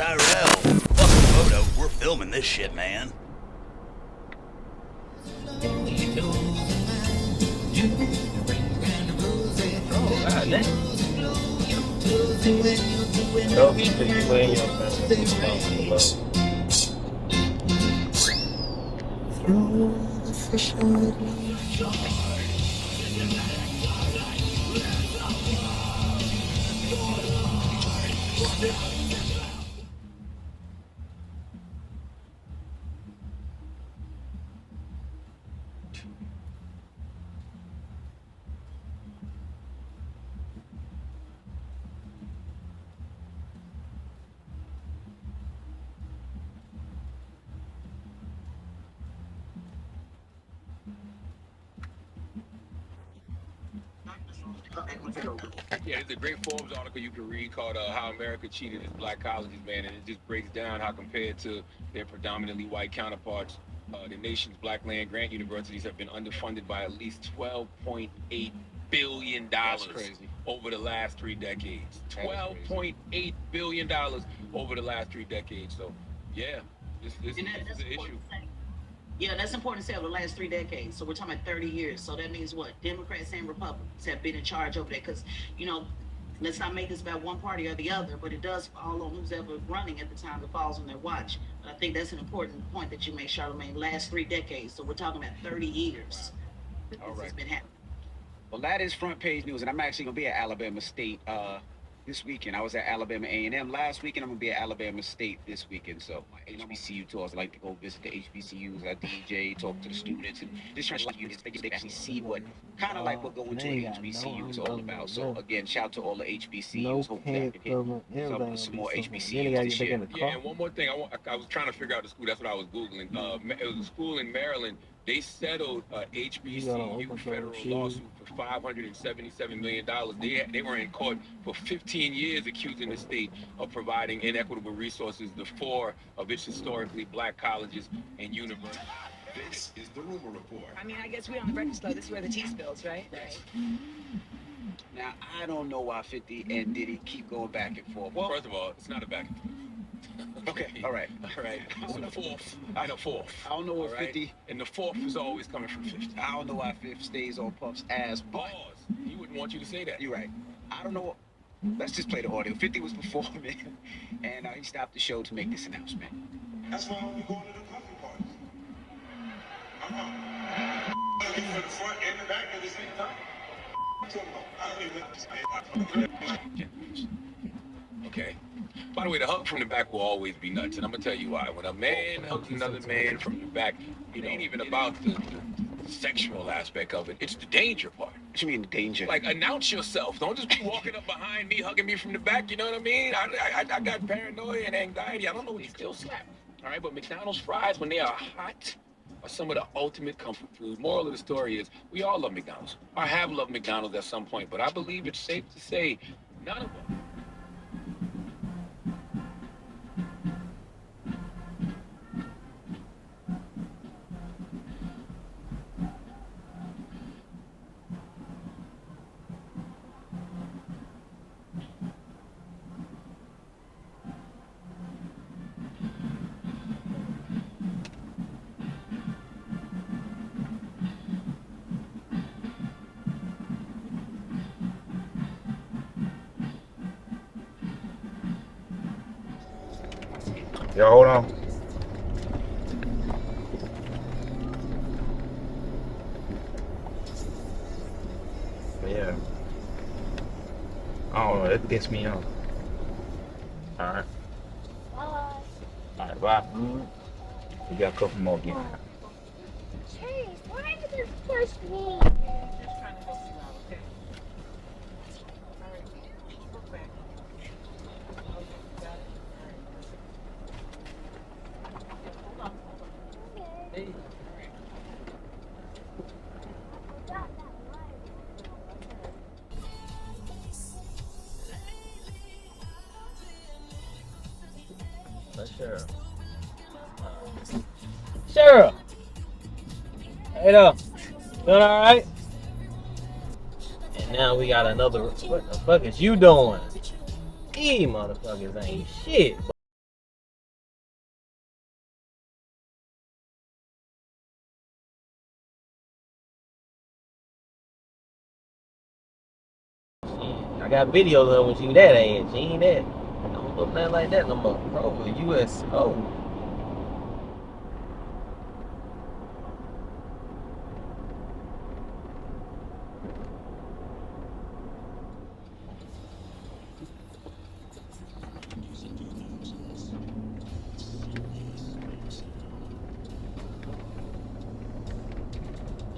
Tyrell. Fuck a photo. We're filming this shit, man. God, that. Don't be playing your Yeah, there's a great Forbes article you can read called How America Cheated Its Black Colleges, man, and it just breaks down how compared to their predominantly white counterparts, the nation's black land-grant universities have been underfunded by at least $12.8 billion over the last 3 decades. $12.8 billion over the last 3 decades. So, yeah, this is an issue. Yeah, that's important to say over the last 3 decades. So we're talking about 30 years. So that means what? Democrats and Republicans have been in charge over there. Because, let's not make this about one party or the other, but it does fall on who's ever running at the time that falls on their watch. But I think that's an important point that you make, Charlamagne. Last 3 decades. So we're talking about 30 years. All right. Has been happening. Well, that is front page news, and I'm actually going to be at Alabama State this weekend. I was at Alabama A&M last weekend. I'm going to be at Alabama State this weekend. So my HBCU tours, I like to go visit the HBCUs. I DJ, talk to the students, and just try to they actually see what kind of like what going to a HBCU is all about. So again, shout out to all the HBCUs. Hopefully I can hit some more HBCUs this year. Yeah, and one more thing. I was trying to figure out the school. That's what I was Googling. It was a school in Maryland. They settled HBCU federal lawsuit for $577 million. They were in court for 15 years accusing the state of providing inequitable resources to 4 of its historically black colleges and universities. This is the rumor report. I mean, I guess we on the record slow. This is where the tea spills, right? Now, I don't know why 50 and Diddy keep going back and forth. Well, first of all, it's not a back and forth. Okay, all right. It's a fourth and a fourth. I don't know what 50... And the fourth is always coming from 50. I don't know why 50 stays on Puff's ass, but... Pause. He wouldn't want you to say that. You're right. I don't know. Let's just play the audio. 50 was performing, and he stopped the show to make this announcement. That's why we going to the coffee parties. Looking for the front and the back at the same time. Okay. By the way, the hug from the back will always be nuts, and I'm gonna tell you why. When a man hugs another man from the back, it ain't even about the sexual aspect of it. It's the danger part. What you mean the danger? Like, announce yourself. Don't just be walking up behind me, hugging me from the back. You know what I mean? I got paranoia and anxiety. I don't know what you still slap. All right, but McDonald's fries, when they are hot, are some of the ultimate comfort food. Moral of the story is, we all love McDonald's. I have loved McDonald's at some point, but I believe it's safe to say none of them. Yo, hold on. Yeah. I don't know. It gets me off. All right. Bye. All right. Bye. We got a couple more games. Chase, why did you push me? Just trying to help you out, okay? All right. Look back. Okay, got it? All right. Hold on. Hey. That's Cheryl. Cheryl! Hey there. Doing alright? And now we got another. What the fuck is you doing? These motherfuckers ain't shit. got videos of when she was that age. She ain't that. Don't look nothing like that no more. Bro, US. Oh.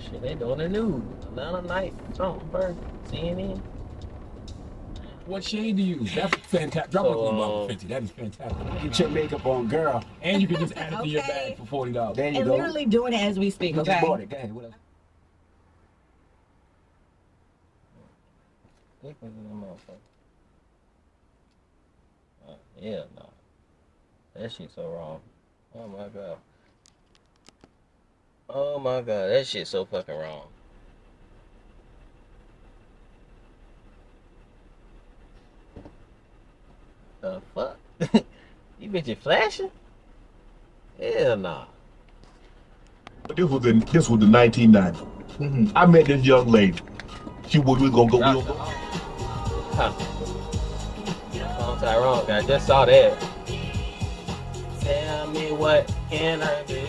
Shit, they doing the news. Atlanta night. Something first. CNN. What shade do you use? That's fantastic. Drop So, a about 50. That is fantastic. Get your makeup on, girl. And you can just add it to your Okay. bag for $40. There you And go. literally doing it as we speak, You okay? just bought it. Go ahead. What else? Thick as a motherfucker. Yeah, no. That shit so wrong. Oh my god. Oh my god, that shit so fucking wrong. The fuck? You bitches flashing? Hell nah. But this was the 1990s. I met this young lady. She was we gonna go. Huh. Oh, Tyrone, I just saw that. Tell me what can I do?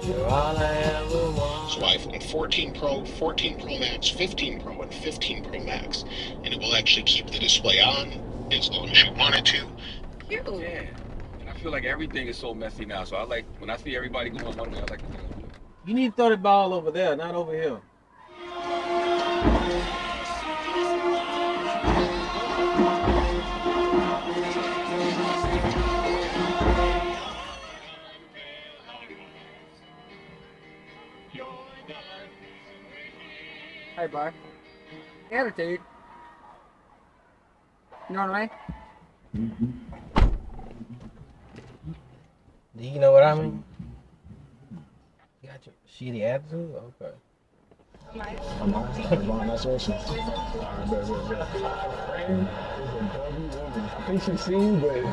You're all I ever want. So iPhone 14 Pro, 14 Pro Max, 15 Pro, and 15 Pro Max. And it will actually keep the display on as long as you want it to. Yeah. And I feel like everything is so messy now. So I like, when I see everybody going one way, I like to go. You need to throw the ball over there, not over here. Hey, bud. Attitude. You know what I mean? Do you know what I mean? You got your shitty attitude? Okay. I'm on that's awesome. I think she seen, but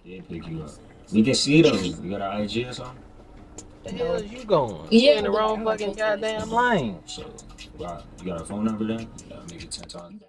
Can't pick you up. We can see though. You got an IG or something? The hell is you going? Yeah. You in the wrong fucking goddamn lane. So, wow, you got a phone number then? Yeah, make it 10 times.